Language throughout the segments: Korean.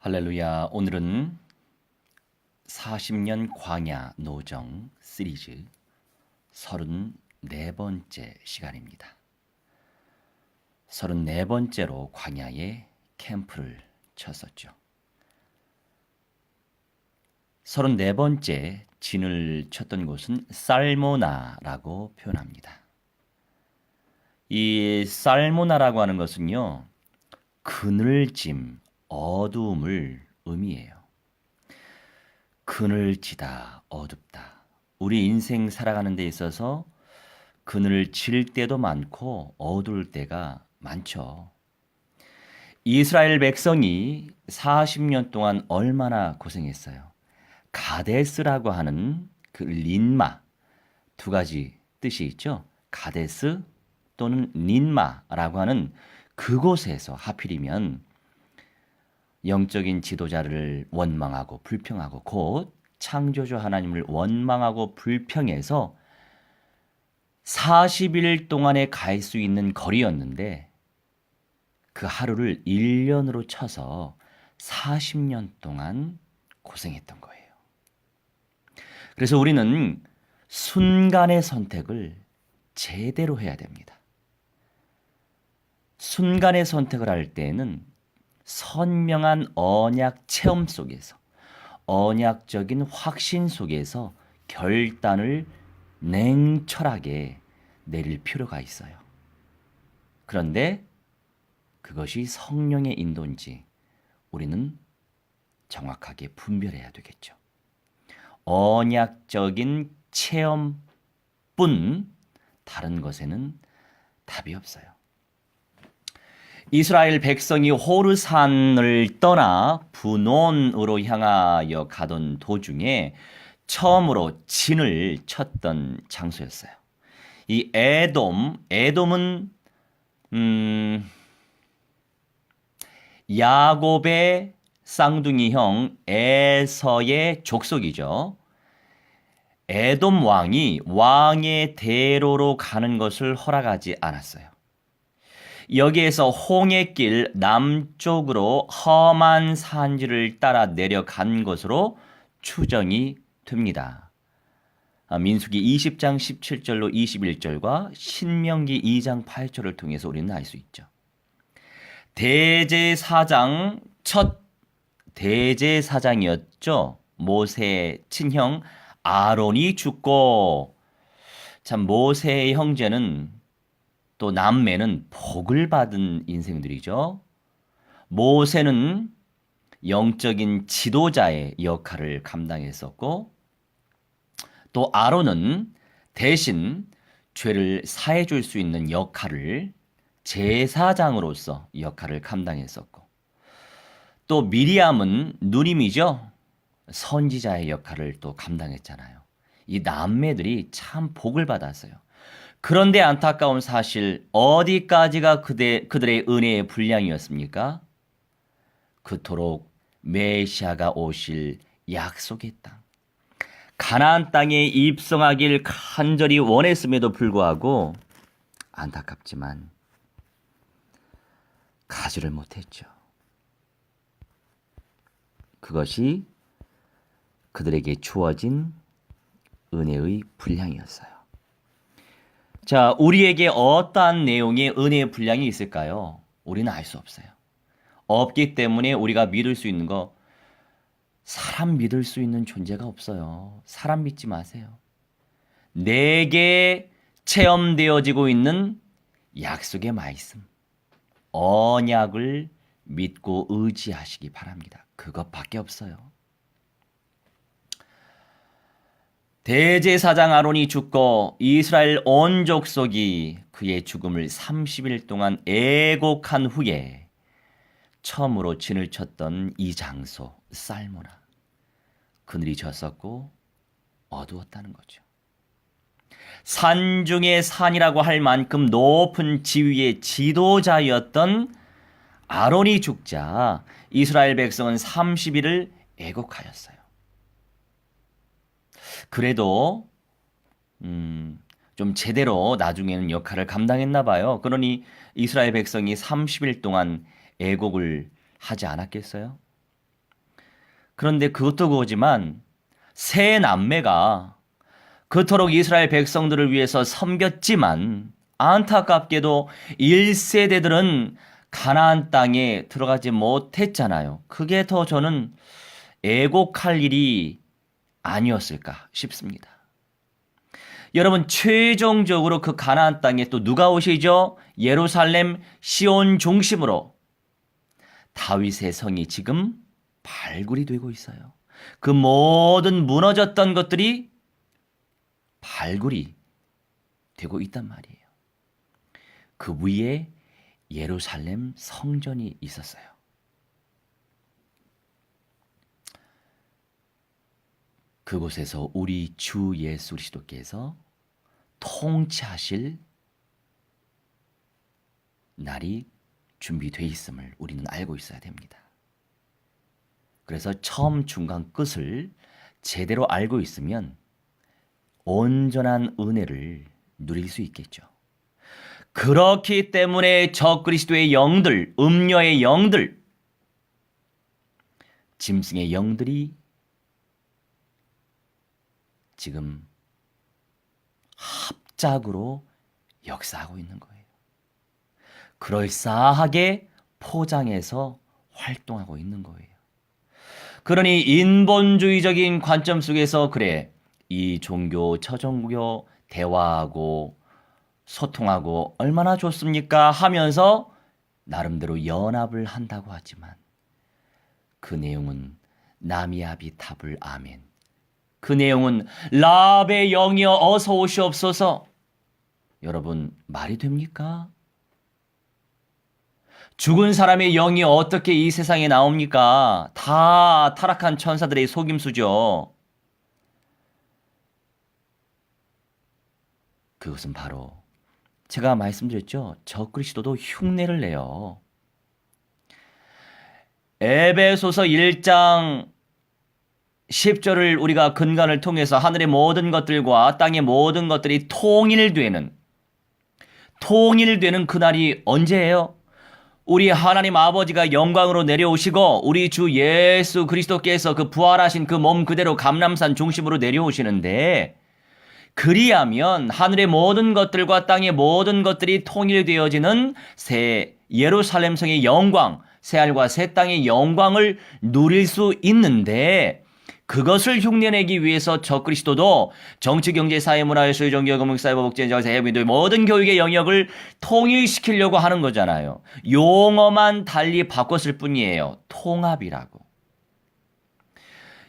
할렐루야. 오늘은 40년 광야 노정 시리즈 34번째 시간입니다. 34번째로 광야에 캠프를 쳤었죠. 34번째 진을 쳤던 곳은 살모나라고 표현합니다. 이 살모나라고 하는 것은요, 그늘짐, 어두움을 의미해요. 그늘지다, 어둡다. 우리 인생 살아가는 데 있어서 그늘을 질 때도 많고 어두울 때가 많죠. 이스라엘 백성이 40년 동안 얼마나 고생했어요. 가데스라고 하는 그 린마, 두 가지 뜻이 있죠. 가데스 또는 린마라고 하는 그곳에서 하필이면 영적인 지도자를 원망하고 불평하고 곧 창조주 하나님을 원망하고 불평해서 40일 동안에 갈 수 있는 거리였는데 그 하루를 1년으로 쳐서 40년 동안 고생했던 거예요. 그래서 우리는 순간의 선택을 제대로 해야 됩니다. 순간의 선택을 할 때에는 선명한 언약 체험 속에서, 언약적인 확신 속에서 결단을 냉철하게 내릴 필요가 있어요. 그런데 그것이 성령의 인도인지 우리는 정확하게 분별해야 되겠죠. 언약적인 체험뿐 다른 것에는 답이 없어요. 이스라엘 백성이 호르산을 떠나 분온으로 향하여 가던 도중에 처음으로 진을 쳤던 장소였어요. 이 에돔은 야곱의 쌍둥이 형 에서의 족속이죠. 에돔 왕이 왕의 대로로 가는 것을 허락하지 않았어요. 여기에서 홍해길 남쪽으로 험한 산지를 따라 내려간 것으로 추정이 됩니다. 민수기 20장 17절로 21절과 신명기 2장 8절을 통해서 우리는 알 수 있죠. 대제사장 첫 대제사장이었죠. 모세의 친형 아론이 죽고, 참 모세의 형제는 또 남매는 복을 받은 인생들이죠. 모세는 영적인 지도자의 역할을 감당했었고, 또 아론은 대신 죄를 사해 줄 수 있는 역할을 제사장으로서 역할을 감당했었고, 또 미리암은 누님이죠. 선지자의 역할을 또 감당했잖아요. 이 남매들이 참 복을 받았어요. 그런데 안타까운 사실, 어디까지가 그들의 은혜의 분량이었습니까? 그토록 메시아가 오실 약속의 땅, 가나안 땅에 입성하길 간절히 원했음에도 불구하고 안타깝지만 가지를 못했죠. 그것이 그들에게 주어진 은혜의 분량이었어요. 자, 우리에게 어떠한 내용의 은혜의 분량이 있을까요? 우리는 알 수 없어요. 없기 때문에 우리가 믿을 수 있는 거, 사람 믿을 수 있는 존재가 없어요. 사람 믿지 마세요. 내게 체험되어지고 있는 약속의 말씀, 언약을 믿고 의지하시기 바랍니다. 그것밖에 없어요. 대제사장 아론이 죽고 이스라엘 온 족속이 그의 죽음을 30일 동안 애곡한 후에 처음으로 진을 쳤던 이 장소 살모나, 그늘이 졌었고 어두웠다는 거죠. 산 중의 산이라고 할 만큼 높은 지위의 지도자였던 아론이 죽자 이스라엘 백성은 30일을 애곡하였어요. 그래도 좀 제대로 나중에는 역할을 감당했나 봐요. 그러니 이스라엘 백성이 30일 동안 애곡을 하지 않았겠어요? 그런데 그것도 그거지만 세 남매가 그토록 이스라엘 백성들을 위해서 섬겼지만 안타깝게도 1세대들은 가나안 땅에 들어가지 못했잖아요. 그게 더 저는 애곡할 일이 아니었을까 싶습니다. 여러분, 최종적으로 그 가나안 땅에 또 누가 오시죠? 예루살렘 시온 중심으로 다윗의 성이 지금 발굴이 되고 있어요. 그 모든 무너졌던 것들이 발굴이 되고 있단 말이에요. 그 위에 예루살렘 성전이 있었어요. 그곳에서 우리 주 예수 그리스도께서 통치하실 날이 준비되어 있음을 우리는 알고 있어야 됩니다. 그래서 처음, 중간, 끝을 제대로 알고 있으면 온전한 은혜를 누릴 수 있겠죠. 그렇기 때문에 적그리스도의 영들, 음녀의 영들, 짐승의 영들이 지금 합작으로 역사하고 있는 거예요. 그럴싸하게 포장해서 활동하고 있는 거예요. 그러니 인본주의적인 관점 속에서 그래, 이 종교, 저 종교 대화하고 소통하고 얼마나 좋습니까 하면서 나름대로 연합을 한다고 하지만 그 내용은 나미아비 탑을 아멘. 그 내용은 라베 영이여 어서 오시옵소서. 여러분, 말이 됩니까? 죽은 사람의 영이 어떻게 이 세상에 나옵니까? 다 타락한 천사들의 속임수죠. 그것은 바로 제가 말씀드렸죠. 적그리스도도 흉내를 내요. 에베소서 1장 10절을 우리가 근간을 통해서 하늘의 모든 것들과 땅의 모든 것들이 통일되는 그날이 언제예요? 우리 하나님 아버지가 영광으로 내려오시고 우리 주 예수 그리스도께서 그 부활하신 그 몸 그대로 감람산 중심으로 내려오시는데, 그리하면 하늘의 모든 것들과 땅의 모든 것들이 통일되어지는 새 예루살렘 성의 영광, 새하늘과 새 땅의 영광을 누릴 수 있는데, 그것을 흉내내기 위해서 적그리스도도 정치, 경제, 사회, 문화, 예술, 종교, 금융, 사회, 복제, 정세, 해외민들 모든 교육의 영역을 통일시키려고 하는 거잖아요. 용어만 달리 바꿨을 뿐이에요. 통합이라고.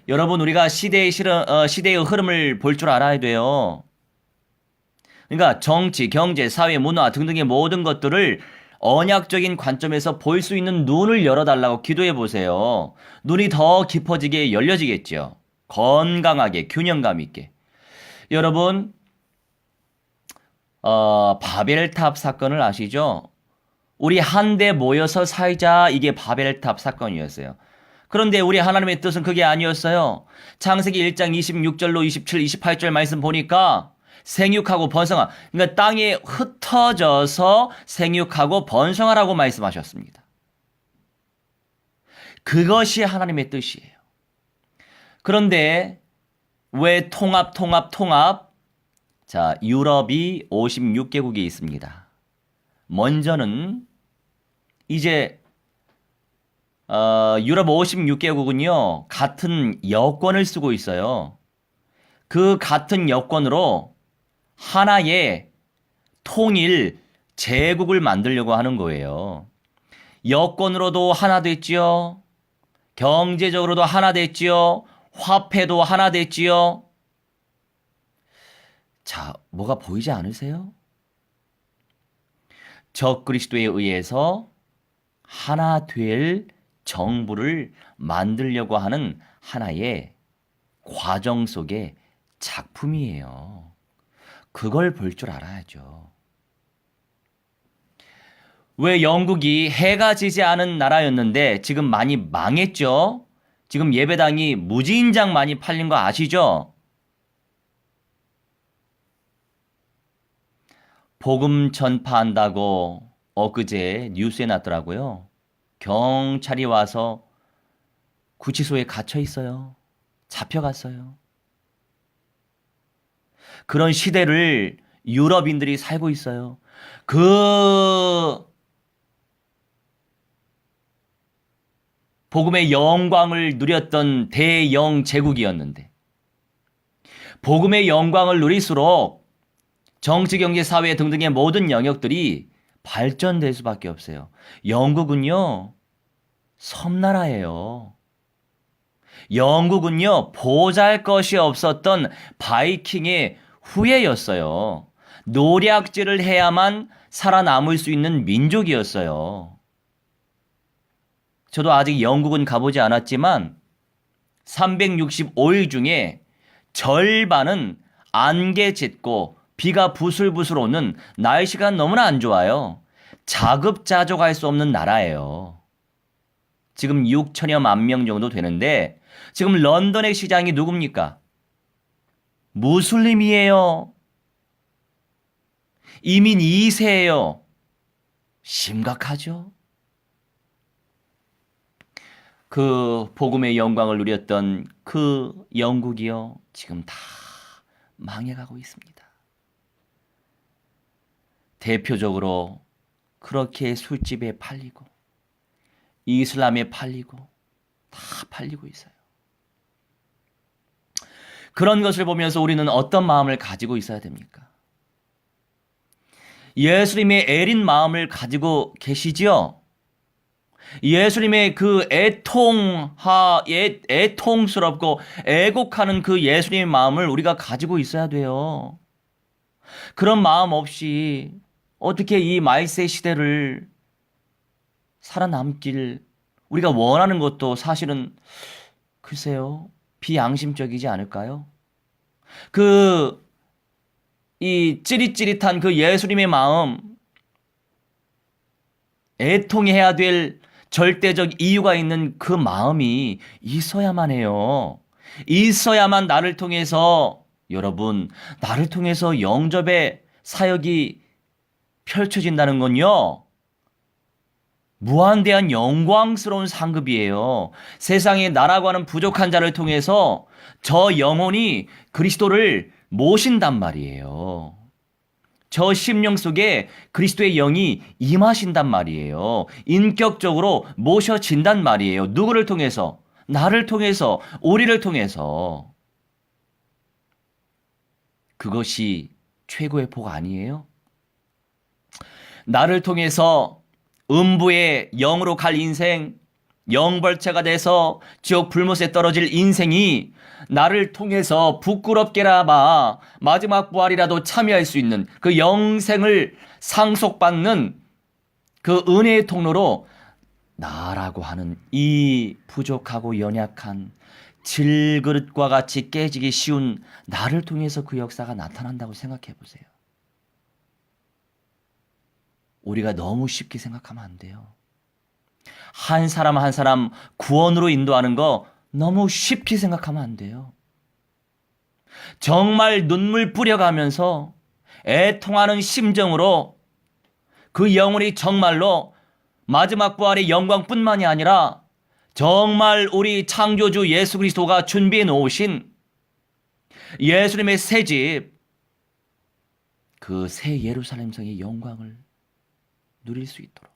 여러분, 우리가 시대의 흐름을 볼 줄 알아야 돼요. 그러니까 정치, 경제, 사회, 문화 등등의 모든 것들을 언약적인 관점에서 볼 수 있는 눈을 열어달라고 기도해 보세요. 눈이 더 깊어지게 열려지겠죠. 건강하게, 균형감 있게. 여러분, 바벨탑 사건을 아시죠? 우리 한데 모여서 살자, 이게 바벨탑 사건이었어요. 그런데 우리 하나님의 뜻은 그게 아니었어요. 창세기 1장 26절로 27, 28절 말씀 보니까 생육하고 번성하, 그러니까 땅에 흩어져서 생육하고 번성하라고 말씀하셨습니다. 그것이 하나님의 뜻이에요. 그런데 왜 통합? 자, 유럽이 56개국이 있습니다. 먼저는 이제 유럽 56개국은요, 같은 여권을 쓰고 있어요. 그 같은 여권으로 하나의 통일 제국을 만들려고 하는 거예요. 여권으로도 하나 됐지요. 경제적으로도 하나 됐지요. 화폐도 하나 됐지요. 자, 뭐가 보이지 않으세요? 적그리스도에 의해서 하나 될 정부를 만들려고 하는 하나의 과정 속의 작품이에요. 그걸 볼 줄 알아야죠. 왜 영국이 해가 지지 않은 나라였는데 지금 많이 망했죠? 지금 예배당이 무진장 많이 팔린 거 아시죠? 복음 전파한다고 엊그제 뉴스에 났더라고요. 경찰이 와서 구치소에 갇혀 있어요. 잡혀갔어요. 그런 시대를 유럽인들이 살고 있어요. 그 복음의 영광을 누렸던 대영 제국이었는데 복음의 영광을 누릴수록 정치, 경제, 사회 등등의 모든 영역들이 발전될 수밖에 없어요. 영국은요, 섬나라예요. 영국은요, 보잘것이 없었던 바이킹의 후예였어요. 노략질을 해야만 살아남을 수 있는 민족이었어요. 저도 아직 영국은 가보지 않았지만 365일 중에 절반은 안개 짙고 비가 부슬부슬 오는 날씨가 너무나 안 좋아요. 자급자족할 수 없는 나라예요. 지금 6천여만 명 정도 되는데 지금 런던의 시장이 누굽니까? 무슬림이에요. 이민 2세예요. 심각하죠? 그 복음의 영광을 누렸던 그 영국이요. 지금 다 망해가고 있습니다. 대표적으로 그렇게 술집에 팔리고 이슬람에 팔리고 다 팔리고 있어요. 그런 것을 보면서 우리는 어떤 마음을 가지고 있어야 됩니까? 예수님의 애린 마음을 가지고 계시지요? 예수님의 그 애통스럽고 애곡하는 그 예수님의 마음을 우리가 가지고 있어야 돼요. 그런 마음 없이 어떻게 이 말세 시대를 살아남길 우리가 원하는 것도 사실은 글쎄요, 비양심적이지 않을까요? 이 찌릿찌릿한 그 예수님의 마음, 애통해야 될 절대적 이유가 있는 그 마음이 있어야만 해요. 있어야만 나를 통해서, 여러분, 나를 통해서 영접의 사역이 펼쳐진다는 건요, 무한대한 영광스러운 상급이에요. 세상에 나라고 하는 부족한 자를 통해서 저 영혼이 그리스도를 모신단 말이에요. 저 심령 속에 그리스도의 영이 임하신단 말이에요. 인격적으로 모셔진단 말이에요. 누구를 통해서? 나를 통해서, 우리를 통해서. 그것이 최고의 복 아니에요? 나를 통해서 음부의 영으로 갈 인생, 영벌체가 돼서 지옥 불못에 떨어질 인생이 나를 통해서 부끄럽게라마 마지막 부활이라도 참여할 수 있는 그 영생을 상속받는 그 은혜의 통로로 나라고 하는 이 부족하고 연약한 질그릇과 같이 깨지기 쉬운 나를 통해서 그 역사가 나타난다고 생각해 보세요. 우리가 너무 쉽게 생각하면 안 돼요. 한 사람 한 사람 구원으로 인도하는 거 너무 쉽게 생각하면 안 돼요. 정말 눈물 뿌려가면서 애통하는 심정으로 그 영혼이 정말로 마지막 부활의 영광뿐만이 아니라 정말 우리 창조주 예수 그리스도가 준비해 놓으신 예수님의 새 집, 그 새 예루살렘 성의 영광을 누릴 수 있도록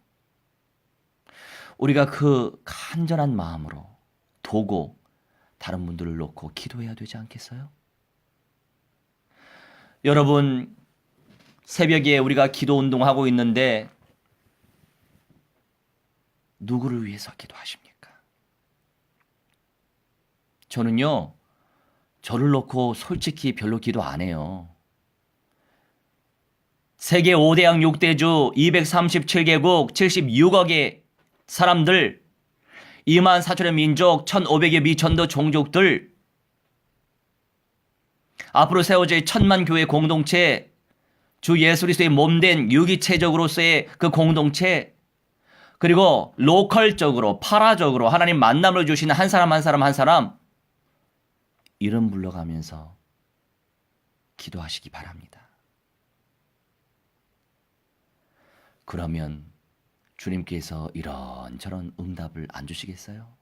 우리가 그 간절한 마음으로 도고 다른 분들을 놓고 기도해야 되지 않겠어요? 여러분, 새벽에 우리가 기도 운동하고 있는데 누구를 위해서 기도하십니까? 저는요, 저를 놓고 솔직히 별로 기도 안 해요. 세계 5대양 6대주 237개국 76억의 사람들, 2만 4천의 민족, 1,500여 미천도 종족들, 앞으로 세워질 1,000만 교회 공동체, 주 예수 그리스도의 몸된 유기체적으로서의 그 공동체, 그리고 로컬적으로, 파라적으로 하나님 만남을 주시는 한 사람 한 사람 한 사람 이름 불러가면서 기도하시기 바랍니다. 그러면 주님께서 이런저런 응답을 안 주시겠어요?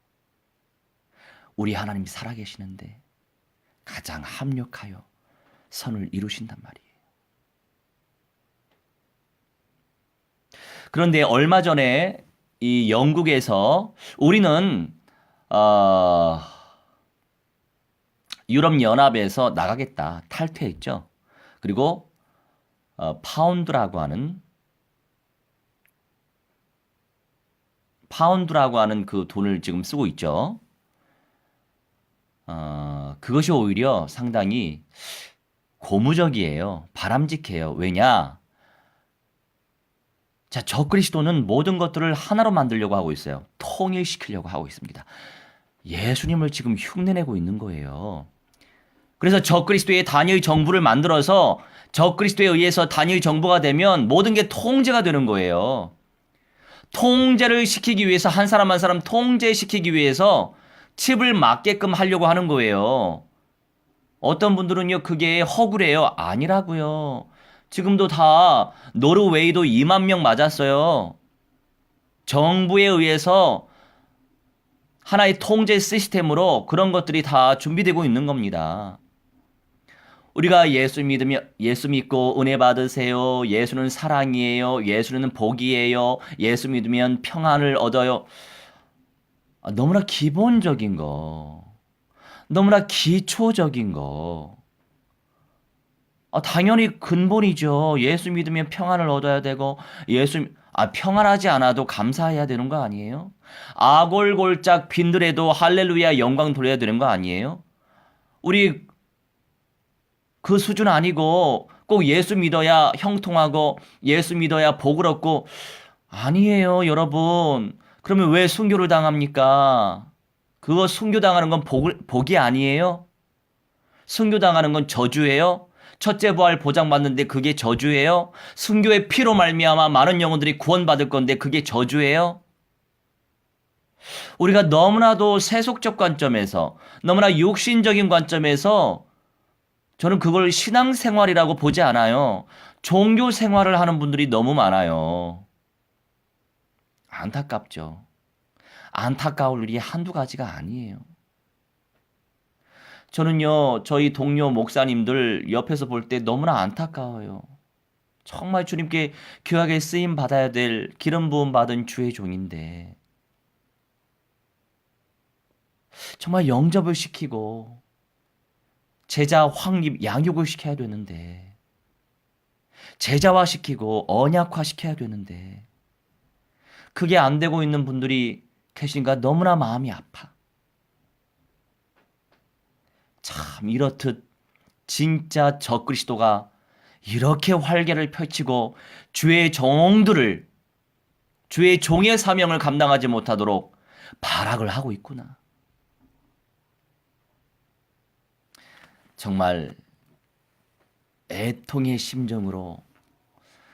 우리 하나님이 살아계시는데 가장 합력하여 선을 이루신단 말이에요. 그런데 얼마 전에 이 영국에서 우리는 유럽연합에서 나가겠다 탈퇴했죠. 그리고 파운드라고 하는 그 돈을 지금 쓰고 있죠. 그것이 오히려 상당히 고무적이에요. 바람직해요. 왜냐? 자, 적그리스도는 모든 것들을 하나로 만들려고 하고 있어요. 통일시키려고 하고 있습니다. 예수님을 지금 흉내내고 있는 거예요. 그래서 적그리스도의 단일 정부를 만들어서 적그리스도에 의해서 단일 정부가 되면 모든 게 통제가 되는 거예요. 통제를 시키기 위해서 한 사람 한 사람 통제시키기 위해서 칩을 맞게끔 하려고 하는 거예요. 어떤 분들은요, 그게 허구래요. 아니라고요. 지금도 다 노르웨이도 2만 명 맞았어요. 정부에 의해서 하나의 통제 시스템으로 그런 것들이 다 준비되고 있는 겁니다. 우리가 예수 믿고 은혜 받으세요. 예수는 사랑이에요. 예수는 복이에요. 예수 믿으면 평안을 얻어요. 너무나 기본적인 거. 너무나 기초적인 거. 당연히 근본이죠. 예수 믿으면 평안을 얻어야 되고 평안하지 않아도 감사해야 되는 거 아니에요? 아골골짝 빈들에도 할렐루야 영광 돌려야 되는 거 아니에요? 우리 그 수준 아니고 꼭 예수 믿어야 형통하고 예수 믿어야 복을 얻고 아니에요, 여러분. 그러면 왜 순교를 당합니까? 그거 순교당하는 건 복이 아니에요? 순교당하는 건 저주예요? 첫째 부활 보장받는데 그게 저주예요? 순교의 피로 말미암아 많은 영혼들이 구원받을 건데 그게 저주예요? 우리가 너무나도 세속적 관점에서 너무나 육신적인 관점에서 저는 그걸 신앙생활이라고 보지 않아요. 종교생활을 하는 분들이 너무 많아요. 안타깝죠. 안타까울 일이 한두 가지가 아니에요. 저는요, 저희 동료 목사님들 옆에서 볼 때 너무나 안타까워요. 정말 주님께 귀하게 쓰임 받아야 될 기름 부음 받은 주의 종인데 정말 영접을 시키고 제자 확립 양육을 시켜야 되는데 제자화시키고 언약화시켜야 되는데 그게 안 되고 있는 분들이 계신가 너무나 마음이 아파. 참 이렇듯 진짜 적그리스도가 이렇게 활개를 펼치고 주의 종들을 주의 종의 사명을 감당하지 못하도록 발악을 하고 있구나. 정말 애통의 심정으로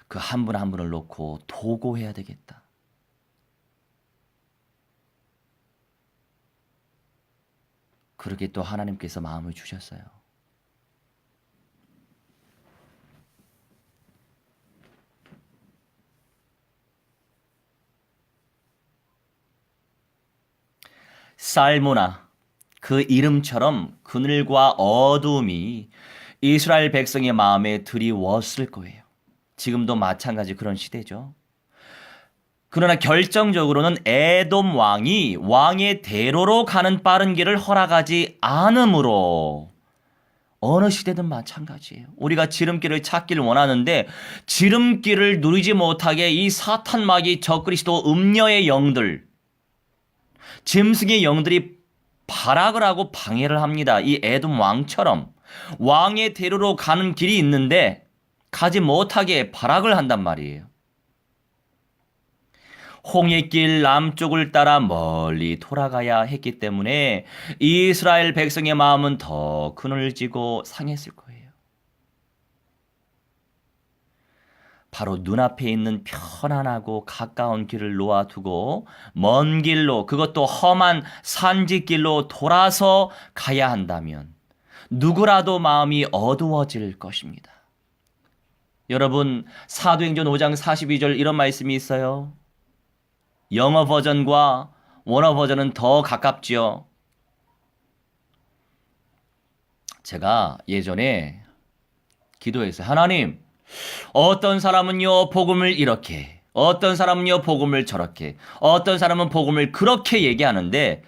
그 한 분 한 분을 놓고 도고해야 되겠다. 그렇게 또 하나님께서 마음을 주셨어요. 살모나 그 이름처럼 그늘과 어두움이 이스라엘 백성의 마음에 드리웠을 거예요. 지금도 마찬가지 그런 시대죠. 그러나 결정적으로는 에돔 왕이 왕의 대로로 가는 빠른 길을 허락하지 않으므로 어느 시대든 마찬가지예요. 우리가 지름길을 찾기를 원하는데 지름길을 누리지 못하게 이 사탄마귀 적그리스도 음녀의 영들, 짐승의 영들이 발악을 하고 방해를 합니다. 이 에돔 왕처럼 왕의 대로로 가는 길이 있는데 가지 못하게 발악을 한단 말이에요. 홍해길 남쪽을 따라 멀리 돌아가야 했기 때문에 이스라엘 백성의 마음은 더 그늘지고 상했을 거예요. 바로 눈앞에 있는 편안하고 가까운 길을 놓아두고 먼 길로, 그것도 험한 산지길로 돌아서 가야 한다면 누구라도 마음이 어두워질 것입니다. 여러분, 사도행전 5장 42절 이런 말씀이 있어요. 영어 버전과 원어 버전은 더 가깝지요. 제가 예전에 기도했어요. 하나님, 어떤 사람은요, 복음을 이렇게, 어떤 사람은요, 복음을 저렇게, 어떤 사람은 복음을 그렇게 얘기하는데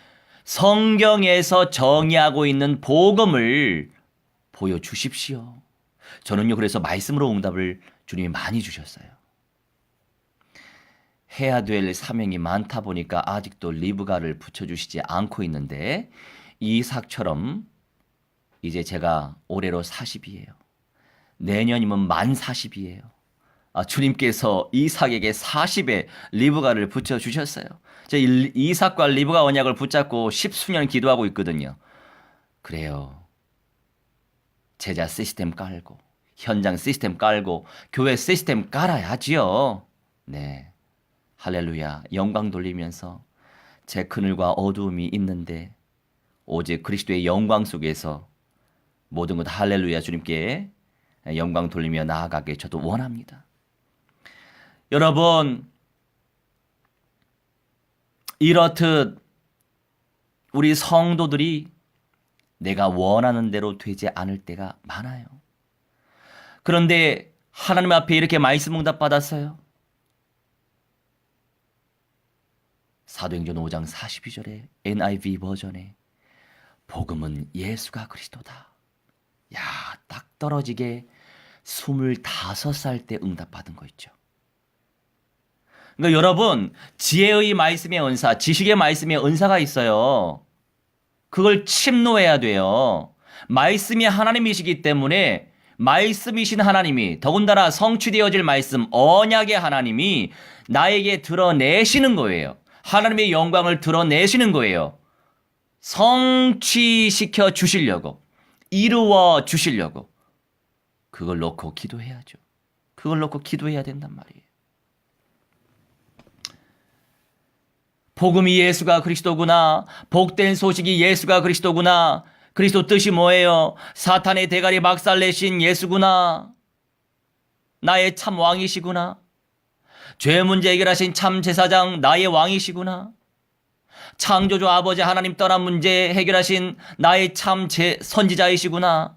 성경에서 정의하고 있는 복음을 보여주십시오. 저는요, 그래서 말씀으로 응답을 주님이 많이 주셨어요. 해야 될 사명이 많다 보니까 아직도 리브가를 붙여주시지 않고 있는데 이삭처럼 이제 제가 올해로 40이에요. 내년이면 만 40이에요. 주님께서 이삭에게 40에 리브가를 붙여주셨어요. 제 이삭과 리브가 언약을 붙잡고 10수년 기도하고 있거든요. 그래요. 제자 시스템 깔고 현장 시스템 깔고 교회 시스템 깔아야지요. 네. 할렐루야. 영광 돌리면서 제 그늘과 어두움이 있는데 오직 그리스도의 영광 속에서 모든 것 할렐루야 주님께 영광 돌리며 나아가게 저도 원합니다. 여러분, 이렇듯 우리 성도들이 내가 원하는 대로 되지 않을 때가 많아요. 그런데 하나님 앞에 이렇게 말씀 응답 받았어요. 사도행전 5장 42절에 NIV 버전에 복음은 예수가 그리스도다. 야, 딱 떨어지게 25살 때 응답받은 거 있죠. 그러니까 여러분, 지혜의 말씀의 은사, 지식의 말씀의 은사가 있어요. 그걸 침노해야 돼요. 말씀이 하나님이시기 때문에 말씀이신 하나님이, 더군다나 성취되어질 말씀, 언약의 하나님이 나에게 드러내시는 거예요. 하나님의 영광을 드러내시는 거예요. 성취시켜 주시려고, 이루어 주시려고. 그걸 놓고 기도해야죠. 그걸 놓고 기도해야 된단 말이에요. 복음이 예수가 그리스도구나. 복된 소식이 예수가 그리스도구나. 그리스도 뜻이 뭐예요? 사탄의 대가리 박살내신 예수구나. 나의 참 왕이시구나. 죄 문제 해결하신 참 제사장 나의 왕이시구나. 창조주 아버지 하나님 떠난 문제 해결하신 나의 참 선지자이시구나.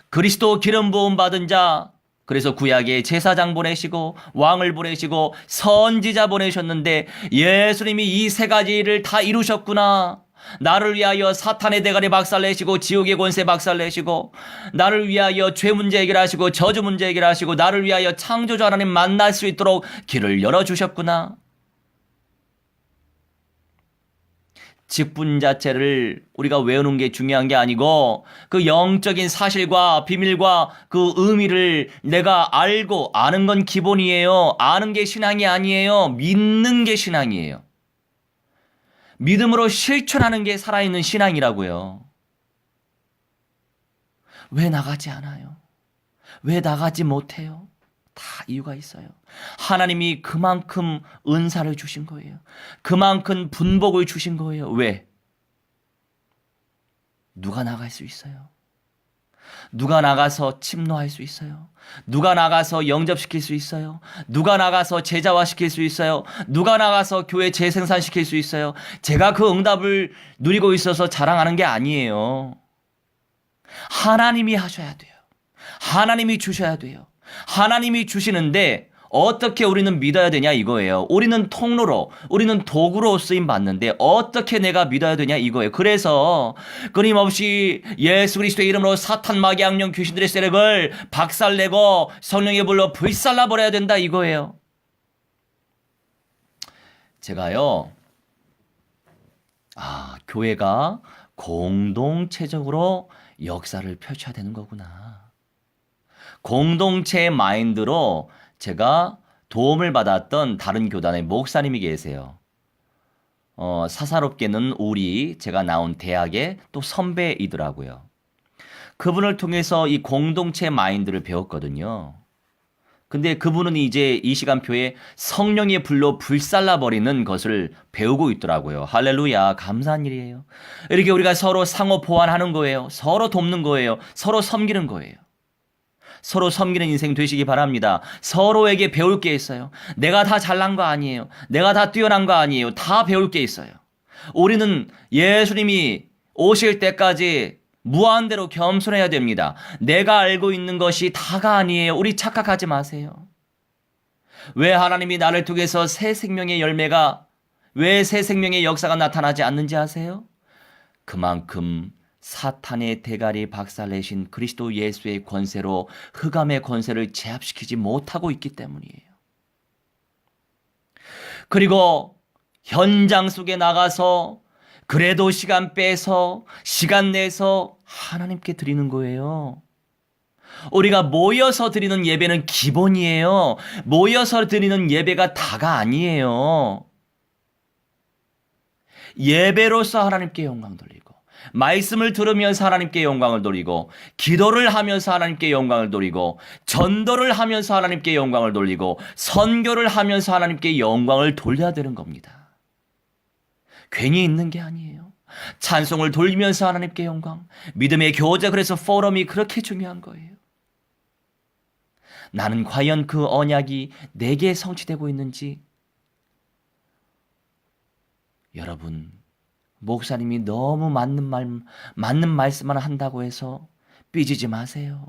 그리스도 기름 부음 받은 자, 그래서 구약에 제사장 보내시고 왕을 보내시고 선지자 보내셨는데 예수님이 이 세 가지를 다 이루셨구나. 나를 위하여 사탄의 대가리 박살내시고 지옥의 권세 박살내시고 나를 위하여 죄 문제 해결하시고 저주 문제 해결하시고 나를 위하여 창조주 하나님 만날 수 있도록 길을 열어주셨구나. 직분 자체를 우리가 외우는 게 중요한 게 아니고 그 영적인 사실과 비밀과 그 의미를 내가 알고, 아는 건 기본이에요. 아는 게 신앙이 아니에요. 믿는 게 신앙이에요. 믿음으로 실천하는 게 살아있는 신앙이라고요. 왜 나가지 않아요? 왜 나가지 못해요? 다 이유가 있어요. 하나님이 그만큼 은사를 주신 거예요. 그만큼 분복을 주신 거예요. 왜? 누가 나갈 수 있어요? 누가 나가서 침노할 수 있어요? 누가 나가서 영접시킬 수 있어요? 누가 나가서 제자화시킬 수 있어요? 누가 나가서 교회 재생산시킬 수 있어요? 제가 그 응답을 누리고 있어서 자랑하는 게 아니에요. 하나님이 하셔야 돼요. 하나님이 주셔야 돼요. 하나님이 주시는데 어떻게 우리는 믿어야 되냐 이거예요. 우리는 통로로, 우리는 도구로 쓰임 받는데 어떻게 내가 믿어야 되냐 이거예요. 그래서 끊임없이 예수 그리스도의 이름으로 사탄 마귀 악령 귀신들의 세력을 박살내고 성령의 불로 불살라 버려야 된다 이거예요. 제가요, 교회가 공동체적으로 역사를 펼쳐야 되는 거구나. 공동체의 마인드로 제가 도움을 받았던 다른 교단의 목사님이 계세요. 사사롭게는 제가 나온 대학의 또 선배이더라고요. 그분을 통해서 이 공동체 마인드를 배웠거든요. 근데 그분은 이제 이 시간표에 성령의 불로 불살라버리는 것을 배우고 있더라고요. 할렐루야, 감사한 일이에요. 이렇게 우리가 서로 상호 보완하는 거예요. 서로 돕는 거예요. 서로 섬기는 거예요. 서로 섬기는 인생 되시기 바랍니다. 서로에게 배울 게 있어요. 내가 다 잘난 거 아니에요. 내가 다 뛰어난 거 아니에요. 다 배울 게 있어요. 우리는 예수님이 오실 때까지 무한대로 겸손해야 됩니다. 내가 알고 있는 것이 다가 아니에요. 우리 착각하지 마세요. 왜 하나님이 나를 통해서 새 생명의 열매가, 왜 새 생명의 역사가 나타나지 않는지 아세요? 그만큼 사탄의 대가리 박살내신 그리스도 예수의 권세로 흑암의 권세를 제압시키지 못하고 있기 때문이에요. 그리고 현장 속에 나가서 그래도 시간 빼서 시간 내서 하나님께 드리는 거예요. 우리가 모여서 드리는 예배는 기본이에요. 모여서 드리는 예배가 다가 아니에요. 예배로서 하나님께 영광 돌리고, 말씀을 들으면서 하나님께 영광을 돌리고, 기도를 하면서 하나님께 영광을 돌리고, 전도를 하면서 하나님께 영광을 돌리고, 선교를 하면서 하나님께 영광을 돌려야 되는 겁니다. 괜히 있는 게 아니에요. 찬송을 돌리면서 하나님께 영광, 믿음의 교제, 그래서 포럼이 그렇게 중요한 거예요. 나는 과연 그 언약이 내게 성취되고 있는지. 여러분, 목사님이 너무 맞는 말씀만 한다고 해서 삐지지 마세요.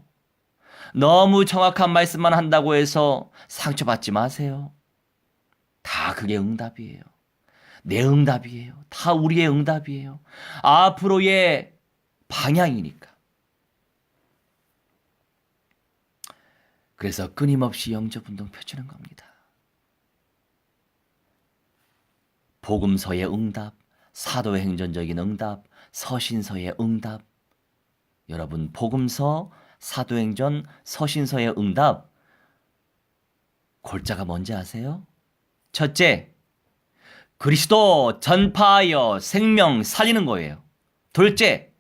너무 정확한 말씀만 한다고 해서 상처받지 마세요. 다 그게 응답이에요. 내 응답이에요. 다 우리의 응답이에요. 앞으로의 방향이니까. 그래서 끊임없이 영접운동 펼치는 겁니다. 복음서의 응답, 사도행전적인 응답, 서신서의 응답. 여러분, 복음서, 사도행전, 서신서의 응답. 골자가 뭔지 아세요? 첫째, 그리스도 전파하여 생명 살리는 거예요. 둘째,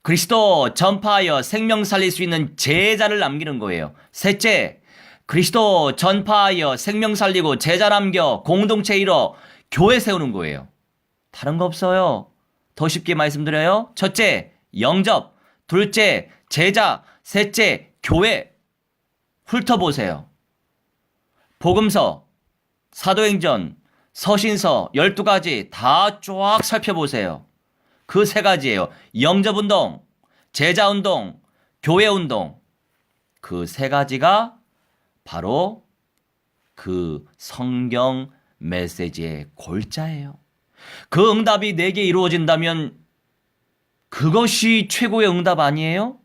그리스도 전파하여 생명 살릴 수 있는 제자를 남기는 거예요. 셋째, 그리스도 전파하여 생명 살리고 제자 남겨 공동체 이뤄 교회 세우는 거예요. 다른 거 없어요. 더 쉽게 말씀드려요. 첫째, 영접. 둘째, 제자. 셋째, 교회. 훑어보세요. 복음서, 사도행전, 서신서 12가지 다 쫙 살펴보세요. 그 세 가지예요. 영접운동, 제자운동, 교회운동. 그 세 가지가 바로 그 성경 메시지의 골자예요. 그 응답이 내게 이루어진다면 그것이 최고의 응답 아니에요?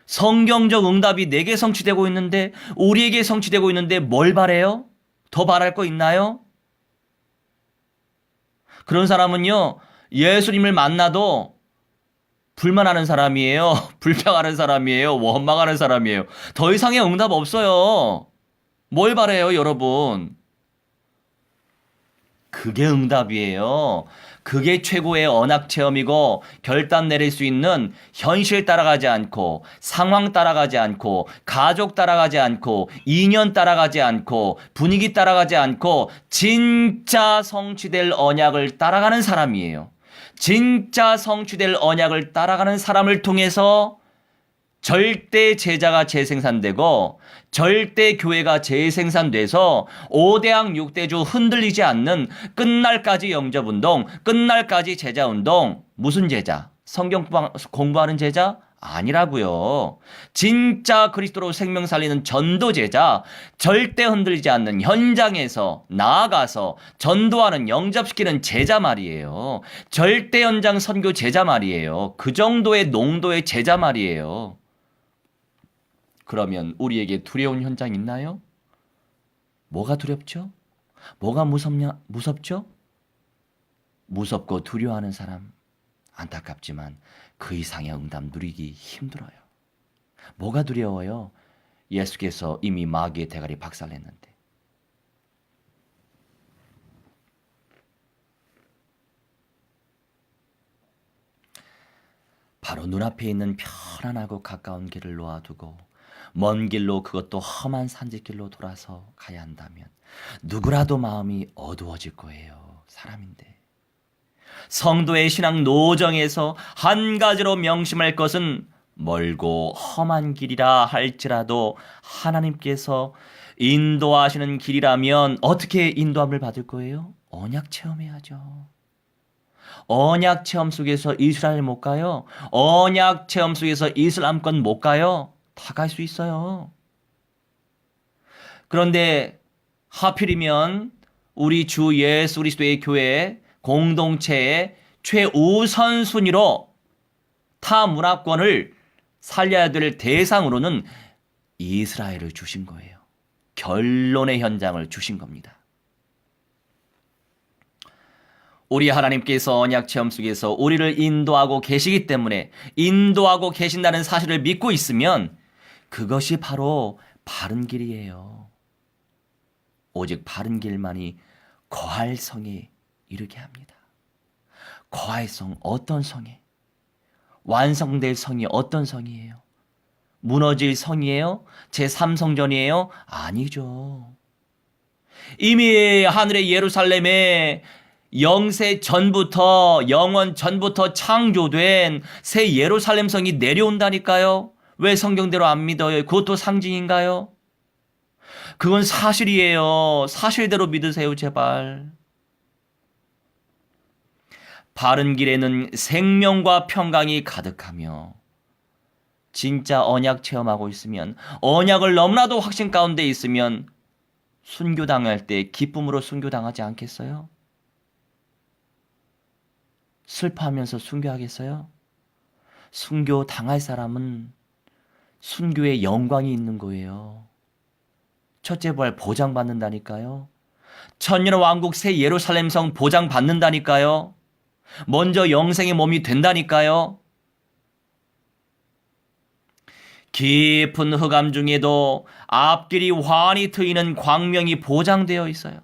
성경적 응답이 내게 성취되고 있는데, 우리에게 성취되고 있는데 뭘 바래요? 더 바랄 거 있나요? 그런 사람은요, 예수님을 만나도 불만하는 사람이에요. 불평하는 사람이에요. 원망하는 사람이에요. 더 이상의 응답 없어요. 뭘 바래요, 여러분? 그게 응답이에요. 그게 최고의 언약 체험이고, 결단 내릴 수 있는, 현실 따라가지 않고, 상황 따라가지 않고, 가족 따라가지 않고, 인연 따라가지 않고, 분위기 따라가지 않고, 진짜 성취될 언약을 따라가는 사람이에요. 진짜 성취될 언약을 따라가는 사람을 통해서 절대 제자가 재생산되고 절대 교회가 재생산돼서 5대학 6대주 흔들리지 않는 끝날까지 영접운동, 끝날까지 제자운동. 무슨 제자? 성경 공부하는 제자? 아니라고요. 진짜 그리스도로 생명 살리는 전도 제자, 절대 흔들리지 않는 현장에서 나아가서 전도하는, 영접시키는 제자 말이에요. 절대 현장 선교 제자 말이에요. 그 정도의 농도의 제자 말이에요. 그러면 우리에게 두려운 현장 있나요? 뭐가 두렵죠? 뭐가 무섭죠? 무섭고 두려워하는 사람, 안타깝지만 그 이상의 응답 누리기 힘들어요. 뭐가 두려워요? 예수께서 이미 마귀의 대가리 박살냈는데. 바로 눈앞에 있는 편안하고 가까운 길을 놓아두고 먼 길로, 그것도 험한 산지길로 돌아서 가야 한다면 누구라도 마음이 어두워질 거예요. 사람인데. 성도의 신앙 노정에서 한 가지로 명심할 것은 멀고 험한 길이라 할지라도 하나님께서 인도하시는 길이라면 어떻게 인도함을 받을 거예요? 언약 체험해야죠. 언약 체험 속에서 이스라엘 못 가요? 언약 체험 속에서 이슬람권 못 가요? 다 갈 수 있어요. 그런데 하필이면 우리 주 예수 그리스도의 교회 공동체의 최우선 순위로 타 문화권을 살려야 될 대상으로는 이스라엘을 주신 거예요. 결론의 현장을 주신 겁니다. 우리 하나님께서 언약 체험 속에서 우리를 인도하고 계시기 때문에 인도하고 계신다는 사실을 믿고 있으면 그것이 바로 바른 길이에요. 오직 바른 길만이 거할 성에 이르게 합니다. 거할 성, 어떤 성에? 완성될 성이 어떤 성이에요? 무너질 성이에요? 제3성전이에요? 아니죠. 이미 하늘의 예루살렘에 영세 전부터, 영원 전부터 창조된 새 예루살렘 성이 내려온다니까요. 왜 성경대로 안 믿어요? 그것도 상징인가요? 그건 사실이에요. 사실대로 믿으세요, 제발. 바른 길에는 생명과 평강이 가득하며 진짜 언약 체험하고 있으면, 언약을 너무나도 확신 가운데 있으면 순교당할 때 기쁨으로 순교당하지 않겠어요? 슬퍼하면서 순교하겠어요? 순교 당할 사람은 순교의 영광이 있는 거예요. 첫째 부활 보장받는다니까요. 천년왕국 새 예루살렘 성 보장받는다니까요. 먼저 영생의 몸이 된다니까요. 깊은 흑암 중에도 앞길이 환히 트이는 광명이 보장되어 있어요.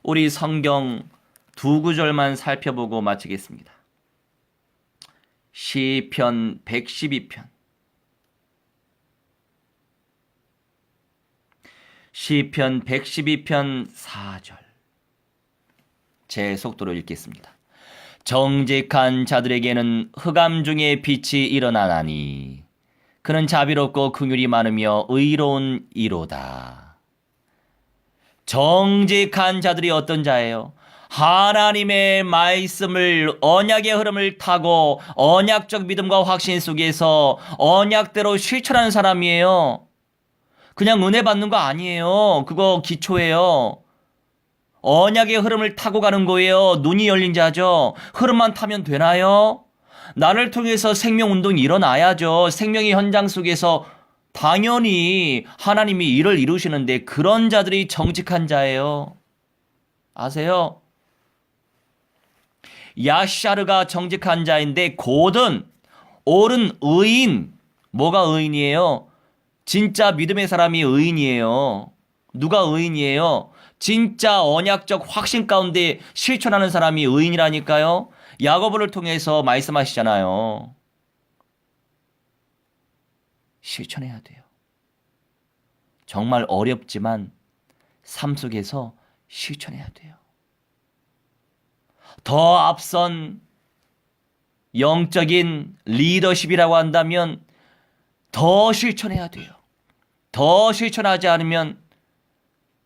우리 성경 두 구절만 살펴보고 마치겠습니다. 시편 112편. 시편 112편 4절. 제 속도로 읽겠습니다. 정직한 자들에게는 흑암 중에 빛이 일어나나니 그는 자비롭고 긍휼이 많으며 의로운 이로다. 정직한 자들이 어떤 자예요? 하나님의 말씀을, 언약의 흐름을 타고 언약적 믿음과 확신 속에서 언약대로 실천하는 사람이에요. 그냥 은혜 받는 거 아니에요. 그거 기초예요. 언약의 흐름을 타고 가는 거예요. 눈이 열린 자죠. 흐름만 타면 되나요? 나를 통해서 생명운동이 일어나야죠. 생명의 현장 속에서 당연히 하나님이 일을 이루시는데 그런 자들이 정직한 자예요. 아세요? 야샤르가 정직한 자인데 곧은 옳은 의인. 뭐가 의인이에요? 진짜 믿음의 사람이 의인이에요. 누가 의인이에요? 진짜 언약적 확신 가운데 실천하는 사람이 의인이라니까요. 야고보를 통해서 말씀하시잖아요. 실천해야 돼요. 정말 어렵지만 삶 속에서 실천해야 돼요. 더 앞선 영적인 리더십이라고 한다면 더 실천해야 돼요. 더 실천하지 않으면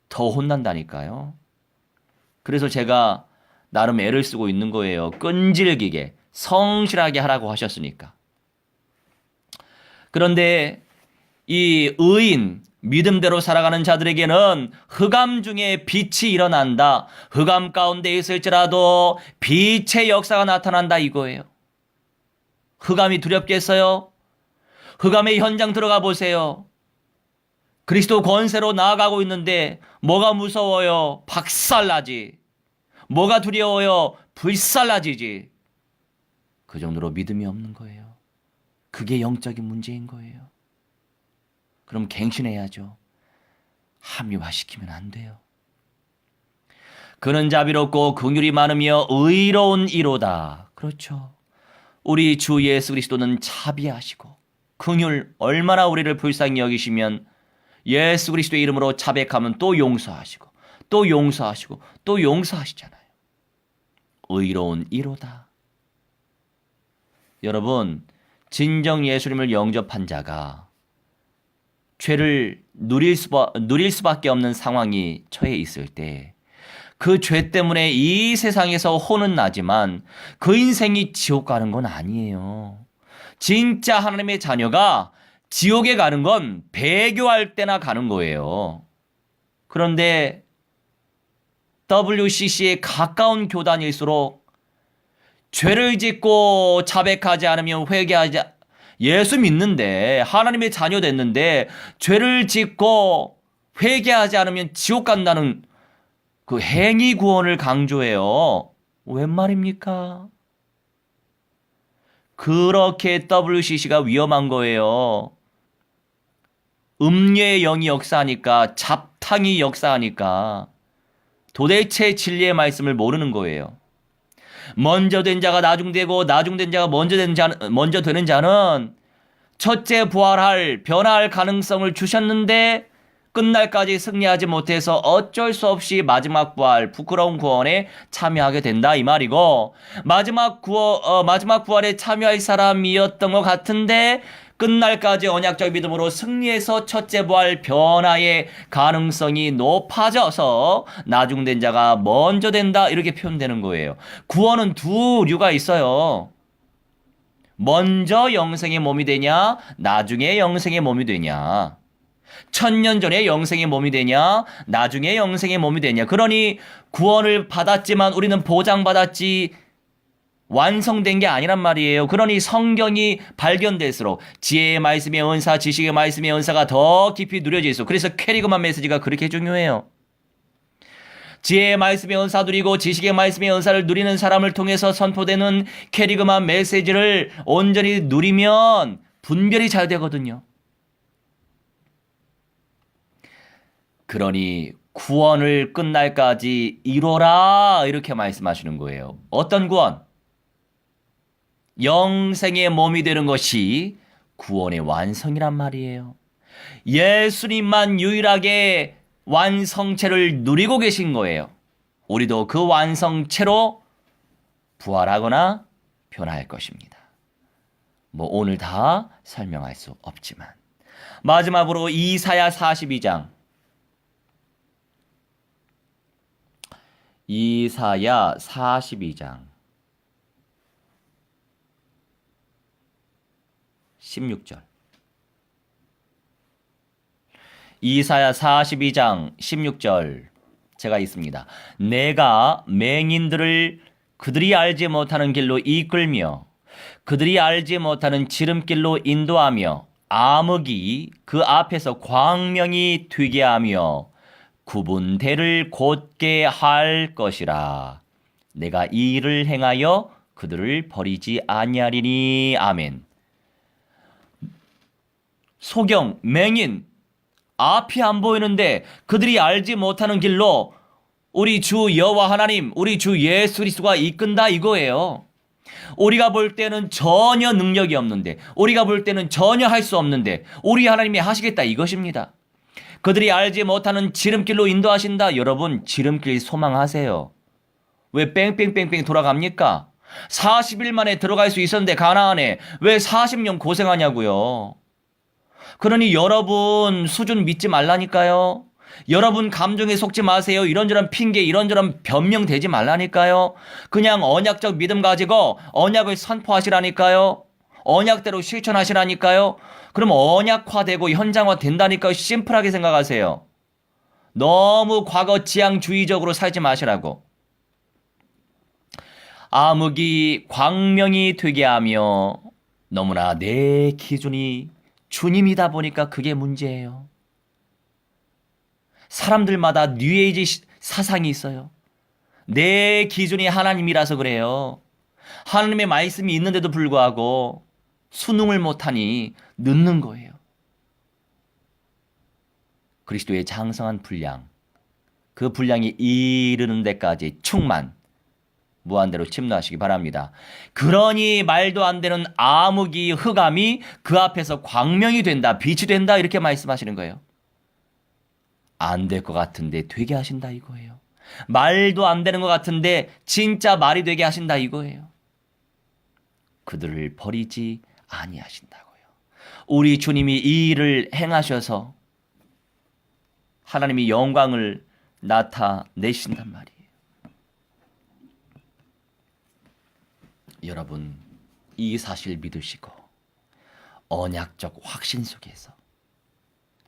더 혼난다니까요. 그래서 제가 나름 애를 쓰고 있는 거예요. 끈질기게 성실하게 하라고 하셨으니까. 그런데 이 의인, 믿음대로 살아가는 자들에게는 흑암 중에 빛이 일어난다. 흑암 가운데 있을지라도 빛의 역사가 나타난다 이거예요. 흑암이 두렵겠어요? 흑암의 현장 들어가 보세요. 그리스도 권세로 나아가고 있는데 뭐가 무서워요? 박살나지. 뭐가 두려워요? 불살라지지. 그 정도로 믿음이 없는 거예요. 그게 영적인 문제인 거예요. 그럼 갱신해야죠. 합리화시키면 안 돼요. 그는 자비롭고 긍휼이 많으며 의로운 이로다. 그렇죠. 우리 주 예수 그리스도는 자비하시고 긍휼, 얼마나 우리를 불쌍히 여기시면 예수 그리스도의 이름으로 자백하면 또 용서하시고 또 용서하시고 또 용서하시잖아요. 의로운 이로다. 여러분, 진정 예수님을 영접한 자가 죄를 누릴 수밖에 없는 상황이 처해 있을 때 그 죄 때문에 이 세상에서 혼은 나지만 그 인생이 지옥 가는 건 아니에요. 진짜 하나님의 자녀가 지옥에 가는 건 배교할 때나 가는 거예요. 그런데 WCC에 가까운 교단일수록 죄를 짓고 자백하지 않으면 회개하지 예수 믿는데 하나님의 자녀 됐는데 죄를 짓고 회개하지 않으면 지옥 간다는 그 행위 구원을 강조해요. 웬 말입니까? 그렇게 WCC가 위험한 거예요. 음녀의 영이 역사하니까, 잡탕이 역사하니까 도대체 진리의 말씀을 모르는 거예요. 먼저 된 자가 나중되고 나중된 자가 먼저 되는 자는 첫째 부활할 변화할 가능성을 주셨는데 끝날까지 승리하지 못해서 어쩔 수 없이 마지막 부활, 부끄러운 구원에 참여하게 된다 이 말이고, 마지막 부활에 참여할 사람이었던 것 같은데 끝날까지 언약적 믿음으로 승리해서 첫째 부활 변화의 가능성이 높아져서 나중된 자가 먼저 된다 이렇게 표현되는 거예요. 구원은 두 류가 있어요. 먼저 영생의 몸이 되냐, 나중에 영생의 몸이 되냐. 1000년 전에 영생의 몸이 되냐, 나중에 영생의 몸이 되냐. 그러니 구원을 받았지만 우리는 보장받았지 완성된 게 아니란 말이에요. 그러니 성경이 발견될수록 지혜의 말씀의 은사, 지식의 말씀의 은사가 더 깊이 누려질수록, 그래서 캐리그만 메시지가 그렇게 중요해요. 지혜의 말씀의 은사 누리고 지식의 말씀의 은사를 누리는 사람을 통해서 선포되는 캐리그만 메시지를 온전히 누리면 분별이 잘 되거든요. 그러니 구원을 끝날까지 이루라 이렇게 말씀하시는 거예요. 어떤 구원? 영생의 몸이 되는 것이 구원의 완성이란 말이에요. 예수님만 유일하게 완성체를 누리고 계신 거예요. 우리도 그 완성체로 부활하거나 변화할 것입니다. 뭐 오늘 다 설명할 수 없지만, 마지막으로 이사야 42장. 이사야 42장 16절. 이사야 42장 16절 제가 있습니다. 내가 맹인들을 그들이 알지 못하는 길로 이끌며 그들이 알지 못하는 지름길로 인도하며 암흑이 그 앞에서 광명이 되게 하며 구분대를 곧게 할 것이라. 내가 이 일을 행하여 그들을 버리지 아니하리니. 아멘. 소경, 맹인, 앞이 안 보이는데 그들이 알지 못하는 길로 우리 주 여호와 하나님, 우리 주 예수 그리스도가 이끈다 이거예요. 우리가 볼 때는 전혀 능력이 없는데, 우리가 볼 때는 전혀 할 수 없는데 우리 하나님이 하시겠다 이것입니다. 그들이 알지 못하는 지름길로 인도하신다. 여러분, 지름길 소망하세요. 왜 뺑뺑뺑뺑 돌아갑니까? 40일 만에 들어갈 수 있었는데 가나안에 왜 40년 고생하냐고요. 그러니 여러분 수준 믿지 말라니까요. 여러분 감정에 속지 마세요. 이런저런 핑계, 이런저런 변명 대지 말라니까요. 그냥 언약적 믿음 가지고 언약을 선포하시라니까요. 언약대로 실천하시라니까요. 그럼 언약화되고 현장화 된다니까요. 심플하게 생각하세요. 너무 과거 지향주의적으로 살지 마시라고. 암흑이 광명이 되게 하며, 너무나 내 기준이 주님이다 보니까 그게 문제예요. 사람들마다 뉴에이지 사상이 있어요. 내 기준이 하나님이라서 그래요. 하나님의 말씀이 있는데도 불구하고 순응을 못하니 늦는 거예요. 그리스도의 장성한 분량, 그 분량이 이르는 데까지 충만, 무한대로 침노하시기 바랍니다. 그러니 말도 안 되는 암흑이, 흑암이 그 앞에서 광명이 된다, 빛이 된다 이렇게 말씀하시는 거예요. 안 될 것 같은데 되게 하신다 이거예요. 말도 안 되는 것 같은데 진짜 말이 되게 하신다 이거예요. 그들을 버리지 아니하신다고요. 우리 주님이 이 일을 행하셔서 하나님이 영광을 나타내신단 말이에요. 여러분, 이 사실 믿으시고 언약적 확신 속에서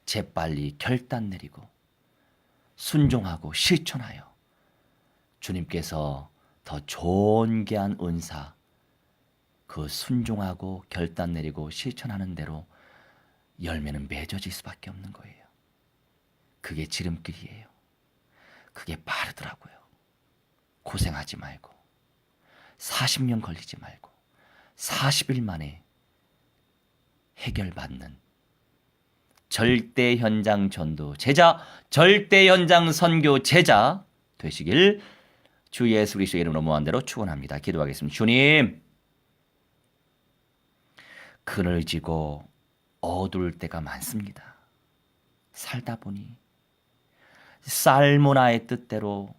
재빨리 결단 내리고 순종하고 실천하여 주님께서 더 존귀한 은사, 그 순종하고 결단 내리고 실천하는 대로 열매는 맺어질 수밖에 없는 거예요. 그게 지름길이에요. 그게 빠르더라고요. 고생하지 말고 40년 걸리지 말고 40일 만에 해결받는 절대 현장 전도 제자, 절대 현장 선교 제자 되시길 주 예수 그리스도의 이름으로 무한대로 축원합니다. 기도하겠습니다. 주님, 그늘지고 어두울 때가 많습니다. 살다 보니 살모나의 뜻대로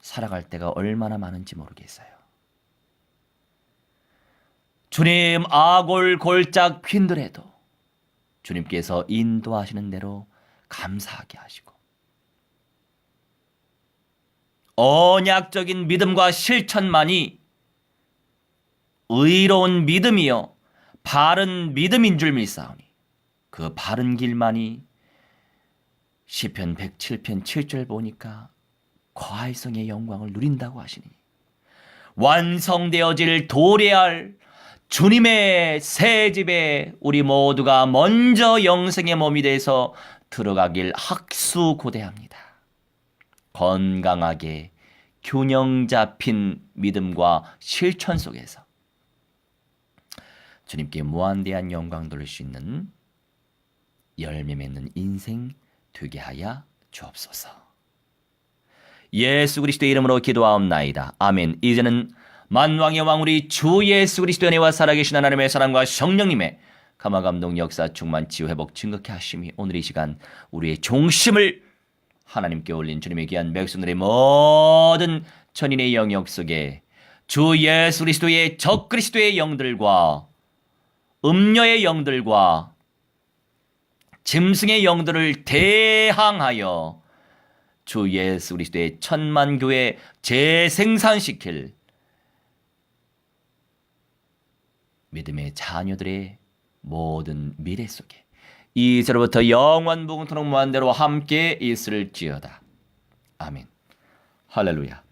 살아갈 때가 얼마나 많은지 모르겠어요. 주님, 아골골짝 휜더라도 주님께서 인도하시는 대로 감사하게 하시고 언약적인 믿음과 실천만이 의로운 믿음이요 바른 믿음인 줄 믿사오니 그 바른 길만이 시편 107편 7절 보니까 거할성의 영광을 누린다고 하시니 완성되어질 도래할 주님의 새 집에 우리 모두가 먼저 영생의 몸이 돼서 들어가길 학수고대합니다. 건강하게 균형 잡힌 믿음과 실천 속에서 주님께 무한대한 영광 돌릴 수 있는 열매 맺는 인생 되게 하여 주옵소서. 예수 그리스도의 이름으로 기도하옵나이다. 아멘. 이제는 만왕의 왕 우리 주 예수 그리스도의 은혜와 살아계신 하나님의 사랑과 성령님의 감화감동 역사 충만 치유 회복 증거케 하심이 오늘 이 시간 우리의 중심을 하나님께 올린 주님의 귀한 백성들의 모든 천인의 영역 속에 주 예수 그리스도의 적 그리스도의 영들과 음녀의 영들과 짐승의 영들을 대항하여 주 예수 그리스도의 천만교회 재생산시킬 믿음의 자녀들의 모든 미래 속에 이제로부터 영원무궁토록 무한대로 함께 있을지어다. 아멘. 할렐루야.